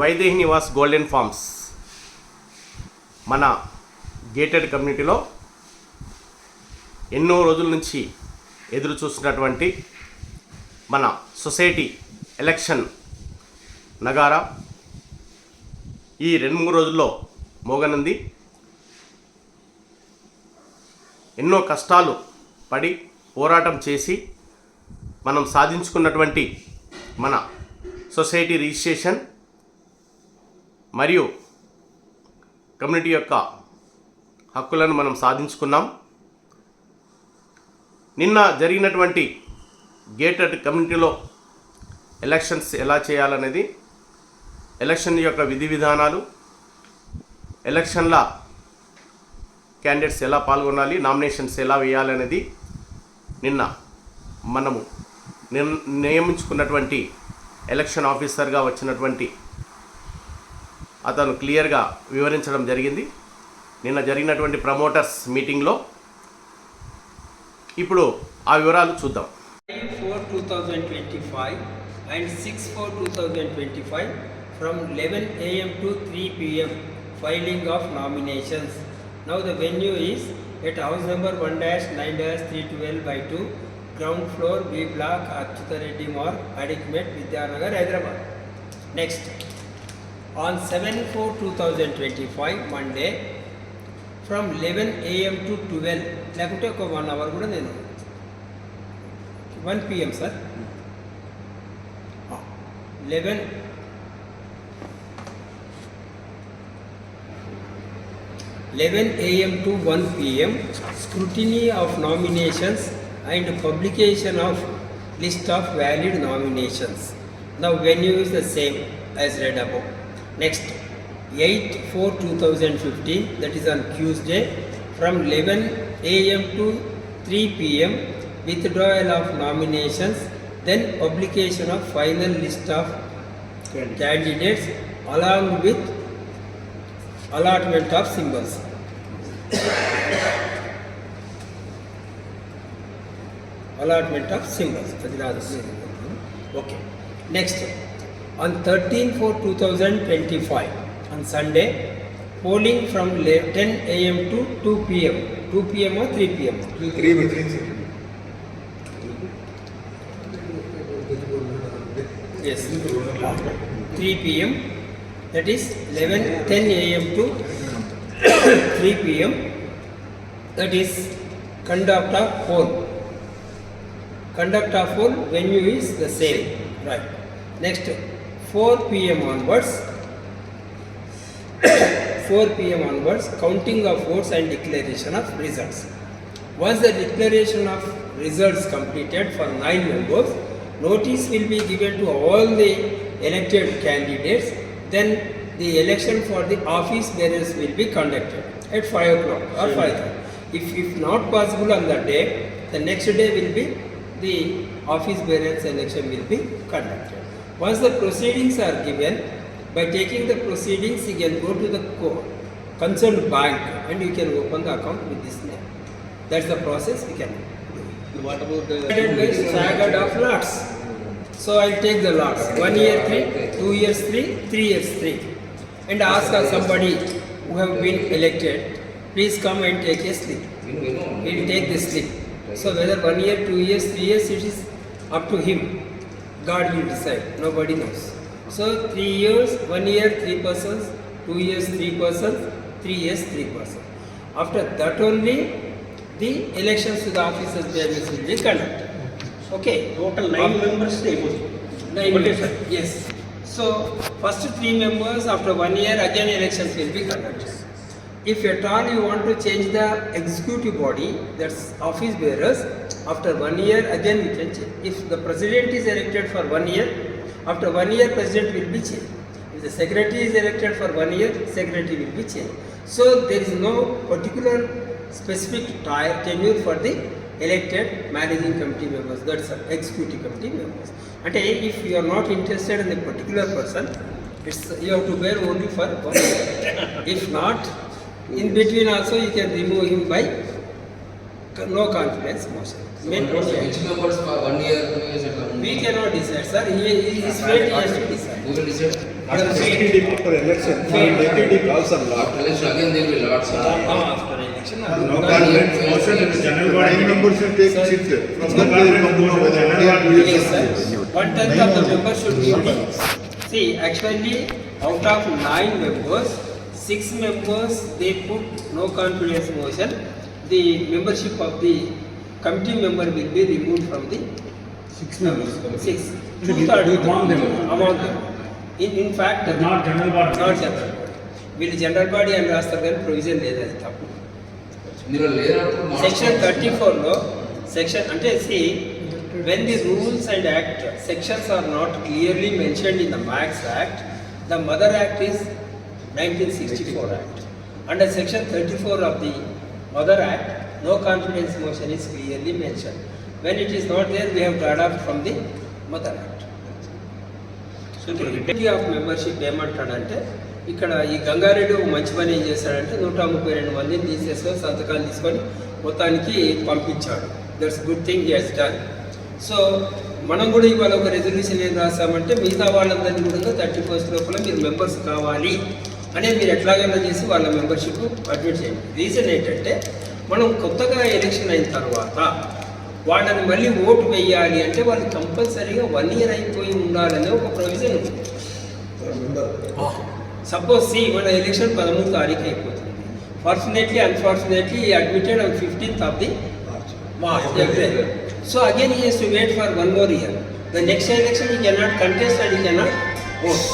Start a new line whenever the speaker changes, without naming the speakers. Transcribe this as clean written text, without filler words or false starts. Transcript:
Vaidehi Nivas golden forms మన gated కమ్యూనిటీలో ఎన్నో రోజుల నుంచి ఎదురు చూస్తున్నటువంటి మన సొసైటీ ఎలక్షన్ నగారా ఈ 2-3 రోజుల్లో మోగనుంది. ఎన్నో కష్టాలు పడి పోరాటం చేసి మనం సాధించుకున్నటువంటి మన సొసైటీ రిజిస్ట్రేషన్ మరియు కమ్యూనిటీ యొక్క హక్కులను మనం సాధించుకున్నాం. నిన్న జరిగినటువంటి గేటెడ్ కమ్యూనిటీలో ఎలక్షన్స్ ఎలా చేయాలనేది, ఎలక్షన్ యొక్క విధి విధానాలు, ఎలక్షన్ల క్యాండిడేట్స్ ఎలా పాల్గొనాలి, నామినేషన్స్ ఎలా వేయాలనేది నిన్న మనము నియమించుకున్నటువంటి ఎలక్షన్ ఆఫీసర్గా వచ్చినటువంటి అతను క్లియర్గా వివరించడం జరిగింది నిన్న జరిగినటువంటి ప్రమోటర్స్ మీటింగ్లో. ఇప్పుడు ఆ వివరాలు చూద్దాం.
4/2025 and 6/4/2025 from 11 a.m. to 3 p.m. filing of nominations. Now the venue is at house number 1-9-312/2, ground floor, B block, Achyuta Reddy Marg, Adikmet, Vidyanagar, Hyderabad. Next, on 7/4/2025 Monday from 11 a.m. to 12, లేకుంటే ఒక 1 hour కూడా నేను 1 p.m. Sir 11 a.m. to 1 p.m. scrutiny of nominations and publication of list of valid nominations. Now venue is the same as read above. Next, 8/4/2015, that is on Tuesday, from 11 a.m. to 3 p.m. withdrawal of nominations, then publication of final list of candidates along with allotment of symbols. Allotment of symbols. Okay. Next, on 13/4/2025 on Sunday, polling from 10 a.m. to 2 p.m. 2 p.m. or 3 p.m.
3
Yes, 3 p.m. That is 10 a.m. to 3 p.m. That is conduct of poll. Conduct of poll venue is the same, right? Next, 4 p.m. onwards, 4 p.m. onwards, counting of votes and declaration of results. Once the declaration of results completed for 9 members, notice will be given to all the elected candidates. Then the election for the office bearers will be conducted at 5 o'clock or 5:30. If not possible on that day, the next day will be the office bearers election will be conducted. Once the proceedings are given, by taking the proceedings you can go to the concerned bank and you can open the account with this name. That's the process we can do.
What about the
staggered of lots? So I'll take the lots. 1 year 3, 2 years 3, 3 years 3. And ask somebody who have been elected, please come and take a slip. He'll take the slip. So whether 1 year, 2 years, 3 years, it is up to him. God will decide. Nobody knows. So 3 years, 1 year 3 persons, 2 years 3 persons, 3 years 3 persons. After that only the elections to the officers will be conducted. Okay.
total 9 members stay?
9 members. Yes. So first 3 members, after 1 year again elections will be conducted. If at all you want to change the executive body, that's office bearers, after 1 year again we can change. If the president is elected for 1 year, after 1 year president will be changed. If the secretary is elected for 1 year, secretary will be changed. So there is no particular specific tenure for the elected managing committee members, that's executive committee members. And if you are not interested in a particular person, you have to bear only for 1 year. If not, in between also you can remove him by no confidence motion.
Which members for 1 year, 2 years?
We cannot decide, sir. He is fate, he has to decide.
Who will decide?
After election, deputy calls are lot.
Again they will lot, sir.
After election.
No parliament motion in the general body.
Nine members will take seat. From that they will come to know whether
Yes, sir. 1/10 of the members should be on. See, actually, out of 9 members, 6 members they put no confidence motion. The membership of the committee member will be removed from the
6 members.
6. 2/3
Among them.
Among them. In fact,
Not general body.
not general body. వీళ్ళు general body అని రాస్తారు కానీ provision లేదు అది తప్పు.
మీరు లేనప్పుడు
section 34లో section అంటే see when the rules and act sections are not clearly mentioned in the Max Act, the Mother Act is 1964 Act. Under section 34 of the Mother Act, no confidence motion is clearly mentioned. When it is not there, we have to adopt from the Mother Act. So the duty of membership ఏమంటాడంటే ఇక్కడ ఈ గంగారెడ్డి ఒక మంచి పని ఏం చేశాడంటే 132 మందిని తీసేసుకొని సంతకాలు తీసుకొని మొత్తానికి పంపించాడు. That's good thing he has done. So మనం కూడా ఇవాళ ఒక రెజల్యూషన్ ఏం రాసామంటే మిగతా వాళ్ళందరినీ కూడా 31st లోపల మీరు మెంబర్స్ కావాలి అనేది మీరు ఎట్లాగైనా చేసి వాళ్ళ మెంబర్షిప్ అడ్మిట్ చేయండి. రీజన్ ఏంటంటే మనం కొత్తగా ఎలక్షన్ అయిన తర్వాత వాళ్ళని మళ్ళీ ఓటు వేయాలి అంటే వాళ్ళు కంపల్సరీగా 1 year అయిపోయి ఉండాలనే ఒక ప్రొవిజన్ ఉంది. సపోజ్ సి మన ఎలక్షన్ 13వ తారీఖు అయిపోతుంది. Fortunately unfortunately admitted on 15th of the March, April. So again he has to wait for 1 more year. The next election he cannot contest and he cannot vote.